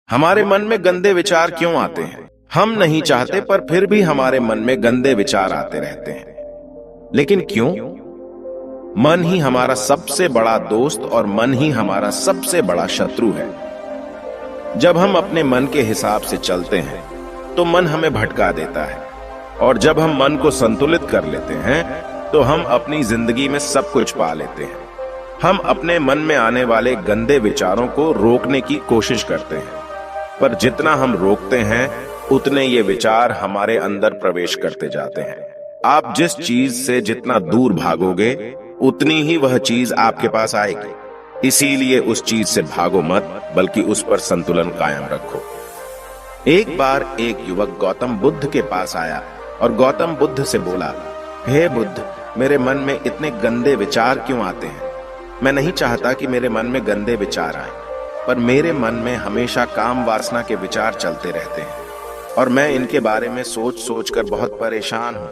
हमारे मन में गंदे विचार क्यों आते हैं? हम नहीं चाहते पर फिर भी हमारे मन में गंदे विचार आते रहते हैं। लेकिन क्यों? मन ही हमारा सबसे बड़ा दोस्त और मन ही हमारा सबसे बड़ा शत्रु है। जब हम अपने मन के हिसाब से चलते हैं तो मन हमें भटका देता है, और जब हम मन को संतुलित कर लेते हैं तो हम अपनी जिंदगी में सब कुछ पा लेते हैं। हम अपने मन में आने वाले गंदे विचारों को रोकने की कोशिश करते हैं, पर जितना हम रोकते हैं उतने ये विचार हमारे अंदर प्रवेश करते जाते हैं। आप जिस चीज से जितना दूर भागोगे उतनी ही वह चीज आपके पास आएगी। इसीलिए उस चीज से भागो मत, बल्कि उस पर संतुलन कायम रखो। एक बार एक युवक गौतम बुद्ध के पास आया और गौतम बुद्ध से बोला, हे बुद्ध, मेरे मन में इतने गंदे विचार क्यों आते हैं? मैं नहीं चाहता कि मेरे मन में गंदे विचार आए, पर मेरे मन में हमेशा काम वासना के विचार चलते रहते हैं और मैं इनके बारे में सोच सोच कर बहुत परेशान हूं।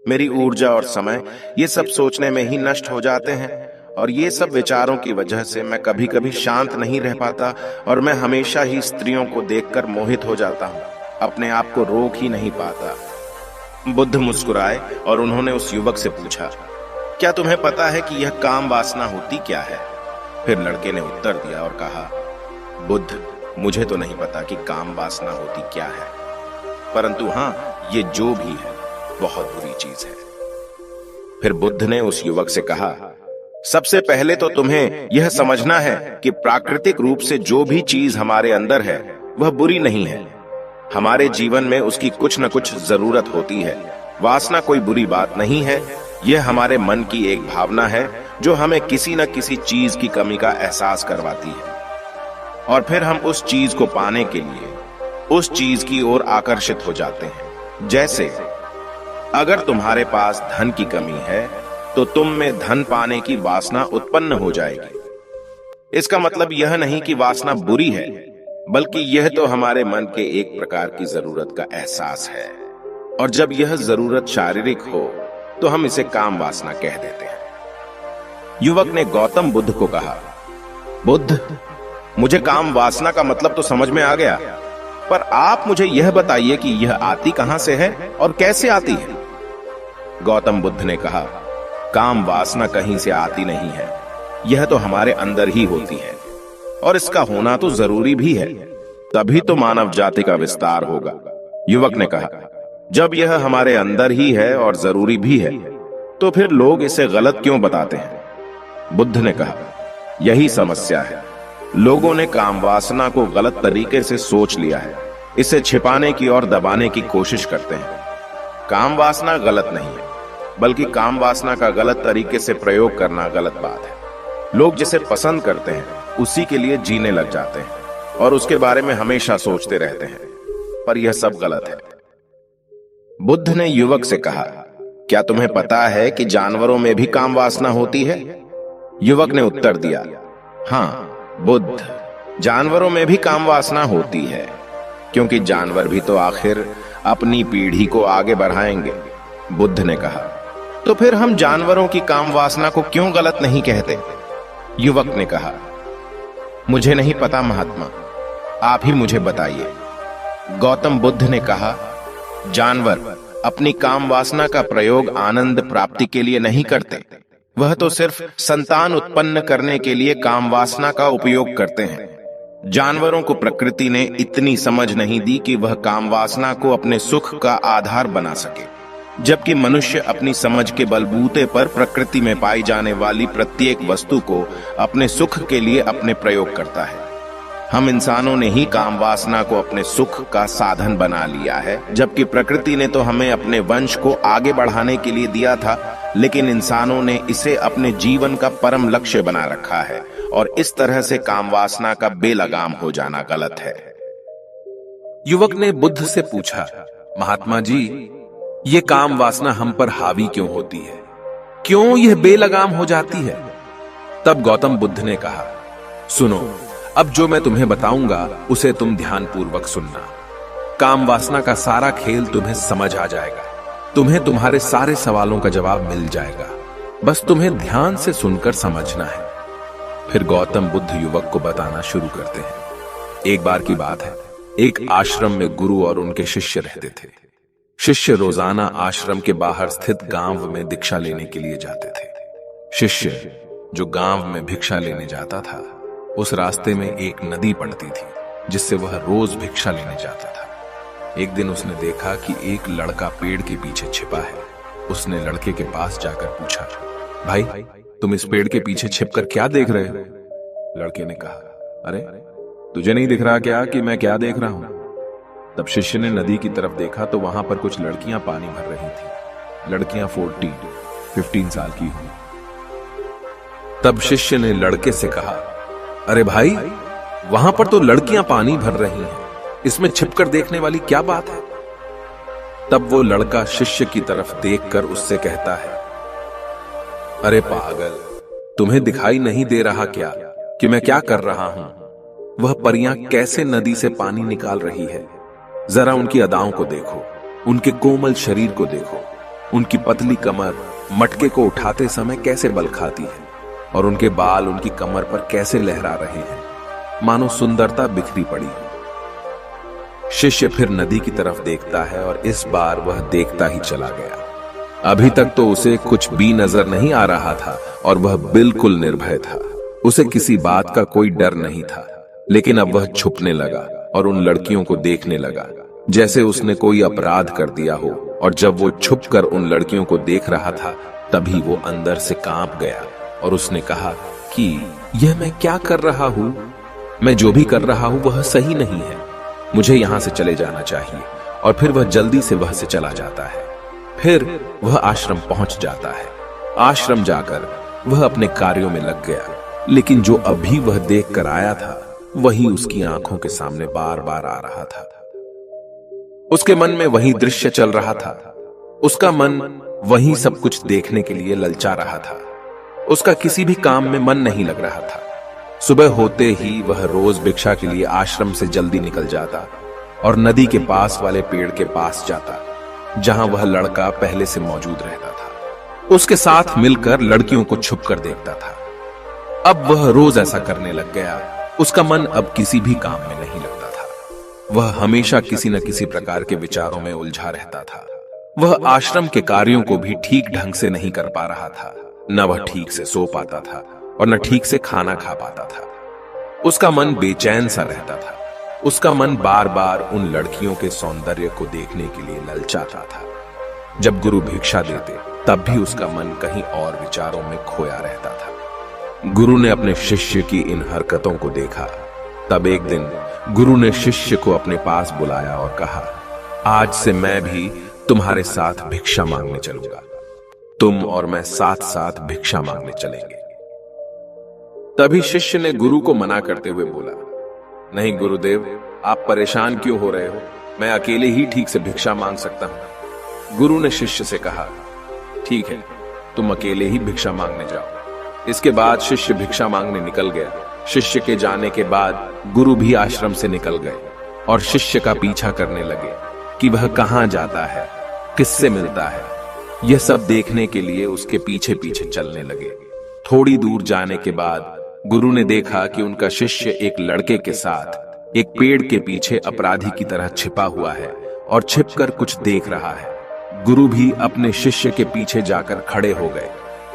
मेरी ऊर्जा और समय ये सब सोचने में ही नष्ट हो जाते हैं, और ये सब विचारों की वजह से मैं कभी कभी शांत नहीं रह पाता और मैं हमेशा ही स्त्रियों को देखकर मोहित हो जाता हूँ, अपने आप को रोक ही नहीं पाता। बुद्ध मुस्कुराए और उन्होंने उस युवक से पूछा, क्या तुम्हें पता है कि यह काम वासना होती क्या है? फिर लड़के ने उत्तर दिया और कहा, बुद्ध, मुझे तो नहीं पता कि काम वासना होती क्या है, परंतु हां, ये जो भी है बहुत बुरी चीज है। फिर बुद्ध ने उस युवक से कहा, सबसे पहले तो तुम्हें यह समझना है कि प्राकृतिक रूप से जो भी चीज हमारे अंदर है वह बुरी नहीं है। हमारे जीवन में उसकी कुछ न कुछ जरूरत होती है। वासना कोई बुरी बात नहीं है, यह हमारे मन की एक भावना है जो हमें किसी न किसी चीज की कमी का एहसास करवाती है, और फिर हम उस चीज को पाने के लिए उस चीज की ओर आकर्षित हो जाते हैं। जैसे अगर तुम्हारे पास धन की कमी है तो तुम में धन पाने की वासना उत्पन्न हो जाएगी। इसका मतलब यह नहीं कि वासना बुरी है, बल्कि यह तो हमारे मन के एक प्रकार की जरूरत का एहसास है, और जब यह जरूरत शारीरिक हो तो हम इसे काम वासना कह देते हैं। युवक ने गौतम बुद्ध को कहा, बुद्ध, मुझे काम वासना का मतलब तो समझ में आ गया, पर आप मुझे यह बताइए कि यह आती कहां से है और कैसे आती है? गौतम बुद्ध ने कहा, काम वासना कहीं से आती नहीं है, यह तो हमारे अंदर ही होती है, और इसका होना तो जरूरी भी है, तभी तो मानव जाति का विस्तार होगा। युवक ने कहा, जब यह हमारे अंदर ही है और जरूरी भी है, तो फिर लोग इसे गलत क्यों बताते हैं? बुद्ध ने कहा, यही समस्या है। लोगों ने काम वासना को गलत तरीके से सोच लिया है, इसे छिपाने की और दबाने की कोशिश करते हैं। काम वासना गलत नहीं है, बल्कि काम वासना का गलत तरीके से प्रयोग करना गलत बात है। लोग जिसे पसंद करते हैं उसी के लिए जीने लग जाते हैं और उसके बारे में हमेशा सोचते रहते हैं, पर यह सब गलत है। बुद्ध ने युवक से कहा, क्या तुम्हें पता है कि जानवरों में भी काम वासना होती है? युवक ने उत्तर दिया, हाँ बुद्ध, जानवरों में भी काम वासना होती है, क्योंकि जानवर भी तो आखिर अपनी पीढ़ी को आगे बढ़ाएंगे। बुद्ध ने कहा, तो फिर हम जानवरों की काम वासना को क्यों गलत नहीं कहते? युवक ने कहा, मुझे नहीं पता महात्मा, आप ही मुझे बताइए। गौतम बुद्ध ने कहा, जानवर अपनी काम वासना का प्रयोग आनंद प्राप्ति के लिए नहीं करते, वह तो सिर्फ संतान उत्पन्न करने के लिए काम वासना का उपयोग करते हैं। जानवरों को प्रकृति ने इतनी समझ नहीं दी कि वह काम वासना को अपने सुख का आधार बना सके, जबकि मनुष्य अपनी समझ के बलबूते पर प्रकृति में पाई जाने वाली प्रत्येक वस्तु को अपने सुख के लिए अपने प्रयोग करता है। हम इंसानों ने ही काम वासना को अपने सुख का साधन बना लिया है, जबकि प्रकृति ने तो हमें अपने वंश को आगे बढ़ाने के लिए दिया था, लेकिन इंसानों ने इसे अपने जीवन का परम लक्ष्य बना रखा है, और इस तरह से काम वासना का बेलगाम हो जाना गलत है। युवक ने बुद्ध से पूछा, महात्मा जी, ये काम वासना हम पर हावी क्यों होती है? क्यों यह बेलगाम हो जाती है? तब गौतम बुद्ध ने कहा, सुनो, अब जो मैं तुम्हें बताऊंगा उसे तुम ध्यानपूर्वक सुनना। काम वासना का सारा खेल तुम्हें समझ आ जाएगा, तुम्हें तुम्हारे सारे सवालों का जवाब मिल जाएगा, बस तुम्हें ध्यान से सुनकर समझना है। फिर गौतम बुद्ध युवक को बताना शुरू करते हैं। एक बार की बात है, एक आश्रम में गुरु और उनके शिष्य रहते थे। शिष्य रोजाना आश्रम के बाहर स्थित गांव में दीक्षा लेने के लिए जाते थे। शिष्य जो गांव में भिक्षा लेने जाता था, उस रास्ते में एक नदी पड़ती थी जिससे वह रोज भिक्षा लेने जाता था। एक दिन उसने देखा कि एक लड़का पेड़ के पीछे छिपा है। उसने लड़के के पास जाकर पूछा, भाई तुम इस पेड़ के पीछे छिपकर क्या देख रहे हो? लड़के ने कहा, अरे तुझे नहीं दिख रहा क्या कि मैं क्या देख रहा हूं? तब शिष्य ने नदी की तरफ देखा तो वहां पर कुछ लड़कियां पानी भर रही थी। लड़कियां 15 साल की हुई। तब शिष्य ने लड़के से कहा, अरे भाई वहां पर तो लड़कियां पानी भर रही हैं, इसमें छिपकर देखने वाली क्या बात है? तब वो लड़का शिष्य की तरफ देखकर उससे कहता है, अरे पागल, तुम्हें दिखाई नहीं दे रहा क्या कि मैं क्या कर रहा हूं? वह परियां कैसे नदी से पानी निकाल रही है। जरा उनकी अदाओं को देखो, उनके कोमल शरीर को देखो, उनकी पतली कमर मटके को उठाते समय कैसे बल खाती है और उनके बाल उनकी कमर पर कैसे लहरा रहे हैं, मानो सुंदरता बिखरी पड़ी हो। शिष्य फिर नदी की तरफ देखता है और इस बार वह देखता ही चला गया। अभी तक तो उसे कुछ भी नजर नहीं आ रहा था और वह बिल्कुल निर्भय था। उसे किसी बात का कोई डर नहीं था। लेकिन अब वह छुपने लगा और उन लड़कियों को देखने लगा जैसे उसने कोई अपराध कर दिया हो। और जब वो छुपकर उन लड़कियों को देख रहा था, तभी वो अंदर से कांप गया और उसने कहा कि यह मैं क्या कर रहा हूं? मैं जो भी कर रहा हूं वह सही नहीं है। मुझे यहां से चले जाना चाहिए। और फिर वह जल्दी से वह से चला जाता है। फिर वह आश्रम पहुंच जाता है। आश्रम जाकर वह अपने कार्यों में लग गया। लेकिन जो अभी वह देख कर आया था, वही उसकी आंखों के सामने बार बार आ रहा था। उसके मन में वही दृश्य चल रहा था। उसका मन वही सब कुछ देखने के लिए ललचा रहा था। उसका किसी भी काम में मन नहीं लग रहा था। सुबह होते ही वह रोज भिक्षा के लिए आश्रम से जल्दी निकल जाता और नदी के पास वाले पेड़ के पास जाता, जहां वह लड़का पहले से मौजूद रहता था। उसके साथ मिलकर लड़कियों को छुपकर देखता था। अब वह रोज ऐसा करने लग गया। उसका मन अब किसी भी काम में नहीं लगता था। वह हमेशा किसी न किसी प्रकार के विचारों में उलझा रहता था। वह आश्रम के कार्यों को भी ठीक ढंग से नहीं कर पा रहा था। न वह ठीक से सो पाता था और न ठीक से खाना खा पाता था। उसका मन बेचैन सा रहता था। उसका मन बार बार उन लड़कियों के सौंदर्य को देखने के लिए ललचाता था। जब गुरु भिक्षा देते, तब भी उसका मन कहीं और विचारों में खोया रहता था। गुरु ने अपने शिष्य की इन हरकतों को देखा। तब एक दिन गुरु ने शिष्य को अपने पास बुलाया और कहा, आज से मैं भी तुम्हारे साथ भिक्षा मांगने चलूंगा। तुम और मैं साथ साथ भिक्षा मांगने चलेंगे। तभी शिष्य ने गुरु को मना करते हुए बोला, नहीं गुरुदेव, आप परेशान क्यों हो रहे हो? मैं अकेले ही ठीक से भिक्षा मांग सकता हूं। गुरु ने शिष्य से कहा, ठीक है, तुम अकेले ही भिक्षा मांगने जाओ। इसके बाद शिष्य भिक्षा मांगने निकल गया। शिष्य के जाने के बाद गुरु भी आश्रम से निकल गए और शिष्य का पीछा करने लगे कि वह कहां जाता है, किससे मिलता है। यह सब देखने के लिए उसके पीछे पीछे चलने लगे। थोड़ी दूर जाने के बाद गुरु ने देखा कि उनका शिष्य एक लड़के के साथ एक पेड़ के पीछे अपराधी की तरह छिपा हुआ है और छिपकर कुछ देख रहा है। गुरु भी अपने शिष्य के पीछे जाकर खड़े हो गए,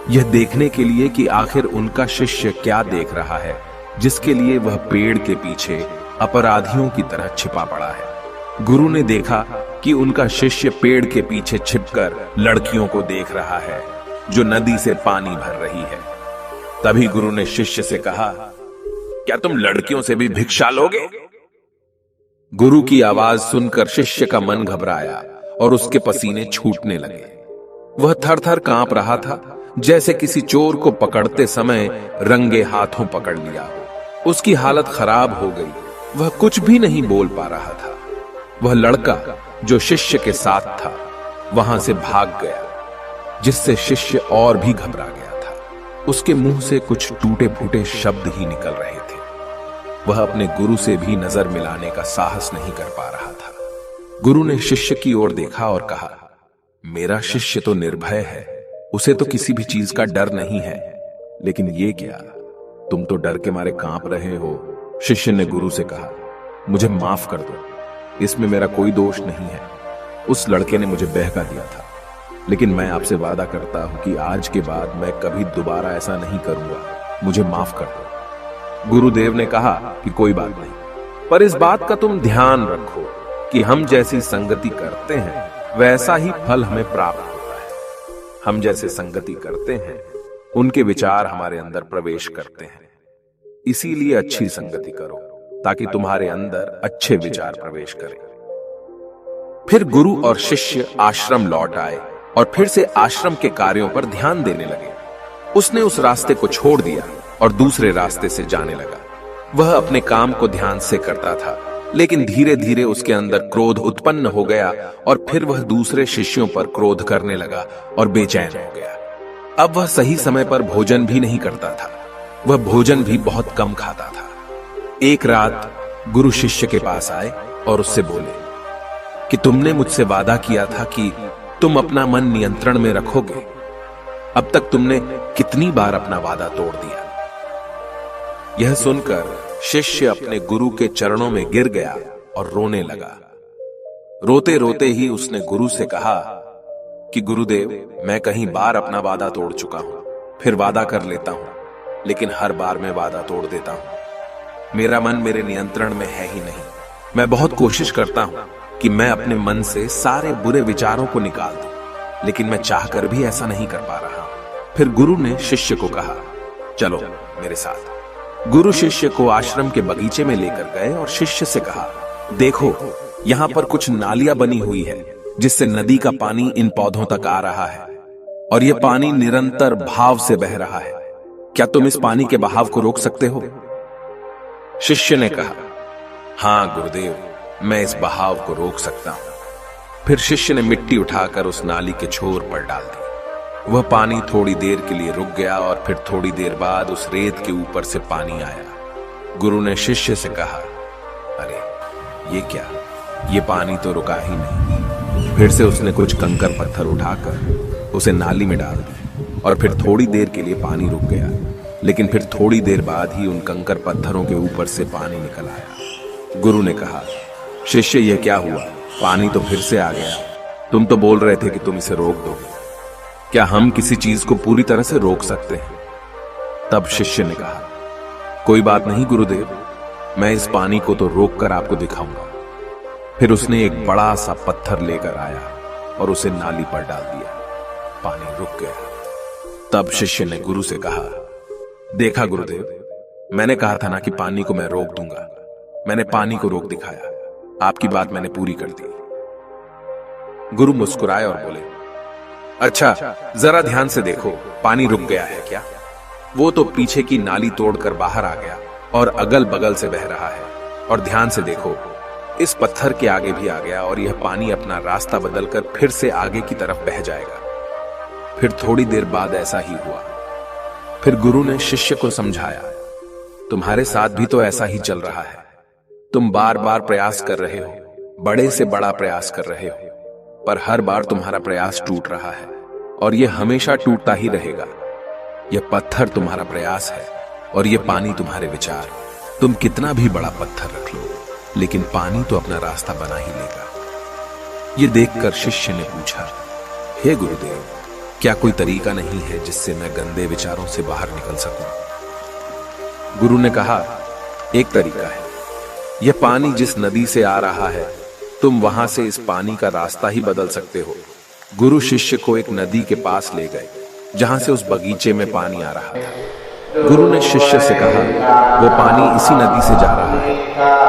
यह देखने के लिए कि आखिर उनका शिष्य क्या देख रहा है, जिसके लिए वह पेड़ के पीछे अपराधियों की तरह छिपा पड़ा है। गुरु ने देखा कि उनका शिष्य पेड़ के पीछे छिपकर लड़कियों को देख रहा है जो नदी से पानी भर रही है। तभी गुरु ने शिष्य से कहा, क्या तुम लड़कियों से भी भिक्षा लोगे? गुरु की आवाज सुनकर शिष्य का मन घबराया और उसके पसीने छूटने लगे। वह थर थर कांप रहा था, जैसे किसी चोर को पकड़ते समय रंगे हाथों पकड़ लिया हो। उसकी हालत खराब हो गई। वह कुछ भी नहीं बोल पा रहा था। वह लड़का जो शिष्य के साथ था वहां से भाग गया, जिससे शिष्य और भी घबरा गया था। उसके मुंह से कुछ टूटे फूटे शब्द ही निकल रहे थे। वह अपने गुरु से भी नजर मिलाने का साहस नहीं कर पा रहा था। गुरु ने शिष्य की ओर देखा और कहा, मेरा शिष्य तो निर्भय है, उसे तो किसी भी चीज का डर नहीं है, लेकिन ये क्या, तुम तो डर के मारे कांप रहे हो। शिष्य ने गुरु से कहा, मुझे माफ कर दो, इसमें मेरा कोई दोष नहीं है। उस लड़के ने मुझे बहका दिया था, लेकिन मैं आपसे वादा करता हूं कि आज के बाद मैं कभी दोबारा ऐसा नहीं करूंगा। मुझे माफ कर दो। गुरुदेव ने कहा कि कोई बात नहीं, पर इस बात का तुम ध्यान रखो कि हम जैसी संगति करते हैं वैसा ही फल हमें प्राप्त होता है। हम जैसे संगति करते हैं उनके विचार हमारे अंदर प्रवेश करते हैं। इसीलिए अच्छी संगति करो ताकि तुम्हारे अंदर अच्छे विचार प्रवेश करें। फिर गुरु और शिष्य आश्रम लौट आए और फिर से आश्रम के कार्यों पर ध्यान देने लगे। उसने उस रास्ते को छोड़ दिया और दूसरे रास्ते से जाने लगा। वह अपने काम को ध्यान से करता था, लेकिन धीरे धीरे उसके अंदर क्रोध उत्पन्न हो गया और फिर वह दूसरे शिष्यों पर क्रोध करने लगा और बेचैन हो गया। अब वह सही समय पर भोजन भी नहीं करता था। वह भोजन भी बहुत कम खाता था। एक रात गुरु शिष्य के पास आए और उससे बोले कि तुमने मुझसे वादा किया था कि तुम अपना मन नियंत्रण में रखोगे। अब तक तुमने कितनी बार अपना वादा तोड़ दिया। यह सुनकर शिष्य अपने गुरु के चरणों में गिर गया और रोने लगा। रोते रोते ही उसने गुरु से कहा कि गुरुदेव, मैं कई बार अपना वादा तोड़ चुका हूं, फिर वादा कर लेता हूं, लेकिन हर बार मैं वादा तोड़ देता हूं। मेरा मन मेरे नियंत्रण में है ही नहीं। मैं बहुत कोशिश करता हूं कि मैं अपने मन से सारे बुरे विचारों को निकाल दूं, लेकिन मैं चाहकर भी ऐसा नहीं कर पा रहा हूं। फिर गुरु ने शिष्य को कहा, चलो मेरे साथ। गुरु शिष्य को आश्रम के बगीचे में लेकर गए और शिष्य से कहा, देखो यहां पर कुछ नालियां बनी हुई है जिससे नदी का पानी इन पौधों तक आ रहा है और यह पानी निरंतर भाव से बह रहा है। क्या तुम इस पानी के बहाव को रोक सकते हो? शिष्य ने कहा, हां गुरुदेव, मैं इस बहाव को रोक सकता हूं। फिर शिष्य ने मिट्टी उठाकर उस नाली के छोर पर डाल दी। वह पानी थोड़ी देर के लिए रुक गया और फिर थोड़ी देर बाद उस रेत के ऊपर से पानी आया। गुरु ने शिष्य से कहा, अरे ये क्या, ये पानी तो रुका ही नहीं। फिर से उसने कुछ कंकर पत्थर उठाकर उसे नाली में डाल दी और फिर थोड़ी देर के लिए पानी रुक गया, लेकिन फिर थोड़ी देर बाद ही उन कंकर पत्थरों के ऊपर से पानी निकल आया। गुरु ने कहा, शिष्य यह क्या हुआ? पानी तो फिर से आ गया। तुम तो बोल रहे थे कि तुम इसे रोक दोगे। क्या हम किसी चीज को पूरी तरह से रोक सकते हैं? तब शिष्य ने कहा, कोई बात नहीं गुरुदेव, मैं इस पानी को तो रोक कर आपको दिखाऊंगा। फिर उसने एक बड़ा सा पत्थर लेकर आया और उसे नाली पर डाल दिया। पानी रुक गया। तब शिष्य ने गुरु से कहा, देखा गुरुदेव, मैंने कहा था ना कि पानी को मैं रोक दूंगा। मैंने पानी को रोक दिखाया। आपकी बात मैंने पूरी कर दी। गुरु मुस्कुराए और बोले, अच्छा जरा ध्यान से देखो, पानी रुक गया है क्या? वो तो पीछे की नाली तोड़कर बाहर आ गया और अगल बगल से बह रहा है। और ध्यान से देखो, इस पत्थर के आगे भी आ गया और यह पानी अपना रास्ता बदलकर फिर से आगे की तरफ बह जाएगा। फिर थोड़ी देर बाद ऐसा ही हुआ। फिर गुरु ने शिष्य को समझाया, तुम्हारे साथ भी तो ऐसा ही चल रहा है। तुम बार बार प्रयास कर रहे हो, बड़े से बड़ा प्रयास कर रहे हो, पर हर बार तुम्हारा प्रयास टूट रहा है और यह हमेशा टूटता ही रहेगा। यह पत्थर तुम्हारा प्रयास है और यह पानी तुम्हारे विचार। तुम कितना भी बड़ा पत्थर रख लो, लेकिन पानी तो अपना रास्ता बना ही लेगा। यह देखकर शिष्य ने पूछा, हे गुरुदेव, क्या कोई तरीका नहीं है जिससे मैं गंदे विचारों से बाहर निकल सकूं? गुरु ने कहा, एक तरीका है। यह पानी जिस नदी से आ रहा है, तुम वहां से इस पानी का रास्ता ही बदल सकते हो। गुरु शिष्य को एक नदी के पास ले गए जहां से उस बगीचे में पानी आ रहा था। गुरु ने शिष्य से कहा, वो पानी इसी नदी से जा रहा है।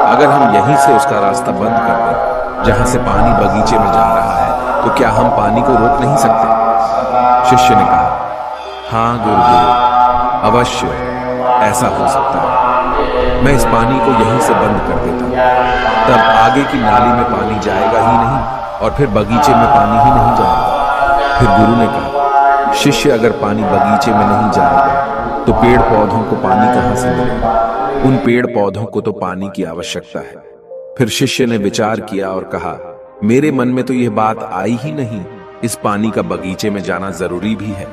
अगर हम यहीं से उसका रास्ता बंद कर दें जहां से पानी बगीचे में जा रहा है, तो क्या हम पानी को रोक नहीं सकते? शिष्य ने कहा, हाँ गुरुदेव, अवश्य ऐसा हो सकता है। मैं इस पानी को यहीं से बंद कर देता हूं, तब आगे की नाली में पानी जाएगा ही नहीं और फिर बगीचे में पानी ही नहीं जाएगा। फिर गुरु ने कहा, शिष्य अगर पानी बगीचे में नहीं जाएगा तो पेड़ पौधों को पानी कहां से मिलेगा? उन पेड़ पौधों को तो पानी की आवश्यकता है। फिर शिष्य ने विचार किया और कहा, मेरे मन में तो यह बात आई ही नहीं, इस पानी का बगीचे में जाना जरूरी भी है।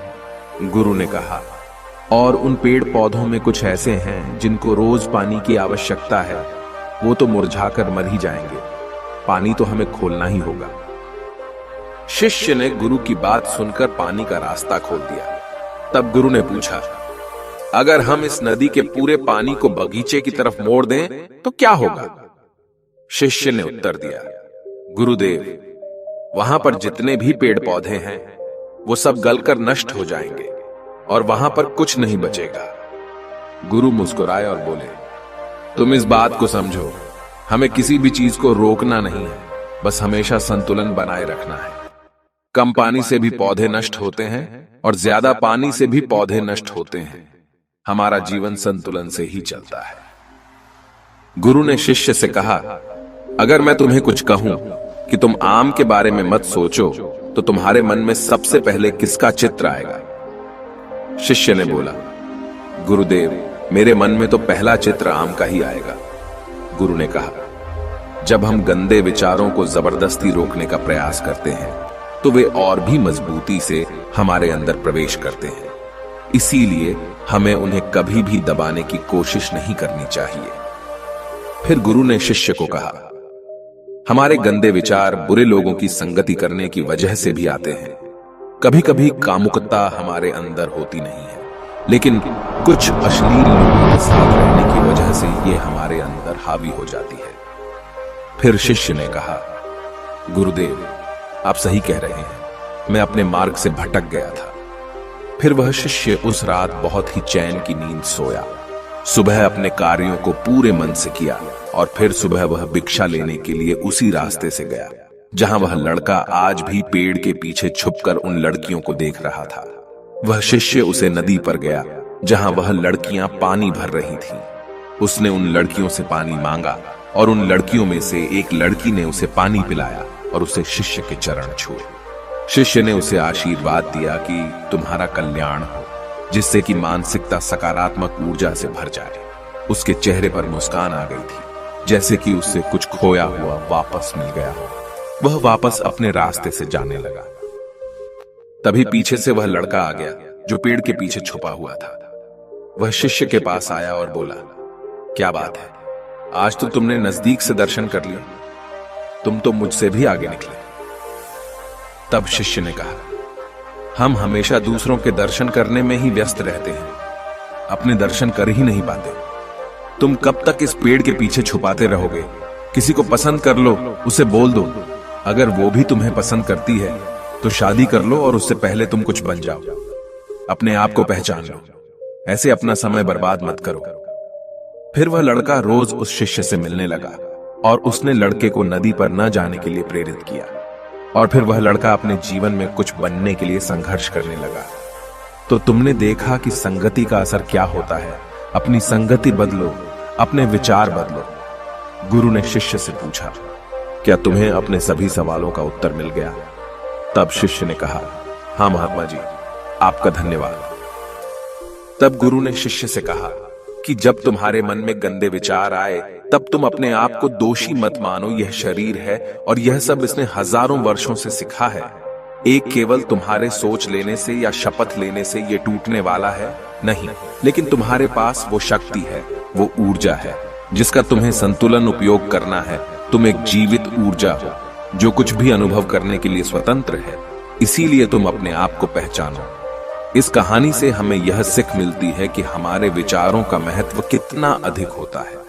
गुरु ने कहा, और उन पेड़ पौधों में कुछ ऐसे हैं जिनको रोज पानी की आवश्यकता है, वो तो मुरझाकर मर ही जाएंगे। पानी तो हमें खोलना ही होगा। शिष्य ने गुरु की बात सुनकर पानी का रास्ता खोल दिया। तब गुरु ने पूछा, अगर हम इस नदी के पूरे पानी को बगीचे की तरफ मोड़ दें तो क्या होगा? शिष्य ने उत्तर दिया, गुरुदेव, वहां पर जितने भी पेड़ पौधे हैं वो सब गलकर नष्ट हो जाएंगे और वहां पर कुछ नहीं बचेगा। गुरु मुस्कुराए और बोले, तुम इस बात को समझो, हमें किसी भी चीज को रोकना नहीं है, बस हमेशा संतुलन बनाए रखना है। कम पानी से भी पौधे नष्ट होते हैं और ज्यादा पानी से भी पौधे नष्ट होते हैं। हमारा जीवन संतुलन से ही चलता है। गुरु ने शिष्य से कहा, अगर मैं तुम्हें कुछ कहूं कि तुम आम के बारे में मत सोचो तो तुम्हारे मन में सबसे पहले किसका चित्र आएगा? शिष्य ने बोला, गुरुदेव, मेरे मन में तो पहला चित्र आम का ही आएगा। गुरु ने कहा, जब हम गंदे विचारों को जबरदस्ती रोकने का प्रयास करते हैं तो वे और भी मजबूती से हमारे अंदर प्रवेश करते हैं। इसीलिए हमें उन्हें कभी भी दबाने की कोशिश नहीं करनी चाहिए। फिर गुरु ने शिष्य को कहा, हमारे गंदे विचार बुरे लोगों की संगति करने की वजह से भी आते हैं। कभी कभी कामुकता हमारे अंदर होती नहीं है, लेकिन कुछ अश्लील लोगों के साथ रहने की वजह से ये हमारे अंदर हावी हो जाती है। फिर शिष्य ने कहा, गुरुदेव, आप सही कह रहे हैं, मैं अपने मार्ग से भटक गया था। फिर वह शिष्य उस रात बहुत ही चैन की नींद सोया। सुबह अपने कार्यों को पूरे मन से किया और फिर सुबह वह भिक्षा लेने के लिए उसी रास्ते से गया जहां वह लड़का आज भी पेड़ के पीछे छुपकर उन लड़कियों को देख रहा था। वह शिष्य उसे नदी पर गया जहां वह लड़कियां पानी भर रही थीं। उसने उन लड़कियों से पानी मांगा और उन लड़कियों में से एक लड़की ने उसे पानी पिलाया और उसे शिष्य के चरण छुए। शिष्य ने उसे आशीर्वाद दिया कि तुम्हारा कल्याण हो, जिससे कि मानसिकता सकारात्मक ऊर्जा से भर जाए। उसके चेहरे पर मुस्कान आ गई थी, जैसे कि उससे कुछ खोया हुआ वापस मिल गया हो। वह वापस अपने रास्ते से जाने लगा। तभी पीछे से वह लड़का आ गया जो पेड़ के पीछे छुपा हुआ था। वह शिष्य के पास आया और बोला, क्या बात है, आज तो तुमने नजदीक से दर्शन कर लिया, तुम तो मुझसे भी आगे निकले। तब शिष्य ने कहा, हम हमेशा दूसरों के दर्शन करने में ही व्यस्त रहते हैं, अपने दर्शन कर ही नहीं पाते। तुम कब तक इस पेड़ के पीछे छुपाते रहोगे? किसी को पसंद कर लो, उसे बोल दो। अगर वो भी तुम्हें पसंद करती है तो शादी कर लो और उससे पहले तुम कुछ बन जाओ। अपने आप को पहचान लो, ऐसे अपना समय बर्बाद मत करो। फिर वह लड़का रोज उस शिष्य से मिलने लगा और उसने लड़के को नदी पर न जाने के लिए प्रेरित किया। और फिर वह लड़का अपने जीवन में कुछ बनने के लिए संघर्ष करने लगा। तो तुमने देखा कि संगति का असर क्या होता है। अपनी संगति बदलो, अपने विचार बदलो। गुरु ने शिष्य से पूछा, क्या तुम्हें अपने सभी सवालों का उत्तर मिल गया? तब शिष्य ने कहा, हाँ महात्मा जी, आपका धन्यवाद। तब गुरु ने शिष्य से कहा कि जब तुम्हारे मन में गंदे विचार आए तब तुम अपने आप को दोषी मत मानो। यह शरीर है और यह सब इसने हजारों वर्षों से सिखा है। एक केवल तुम्हारे सोच लेने से या शपथ लेने से यह टूटने वाला है नहीं, लेकिन तुम्हारे पास वो शक्ति है, वो ऊर्जा है जिसका तुम्हें संतुलन उपयोग करना है। तुम एक जीवित ऊर्जा हो जो कुछ भी अनुभव करने के लिए स्वतंत्र है। इसीलिए तुम अपने आप को पहचानो। इस कहानी से हमें यह सीख मिलती है कि हमारे विचारों का महत्व कितना अधिक होता है।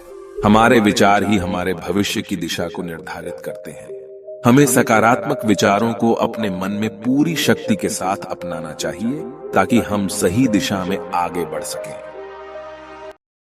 हमारे विचार ही हमारे भविष्य की दिशा को निर्धारित करते हैं। हमें सकारात्मक विचारों को अपने मन में पूरी शक्ति के साथ अपनाना चाहिए ताकि हम सही दिशा में आगे बढ़ सकें।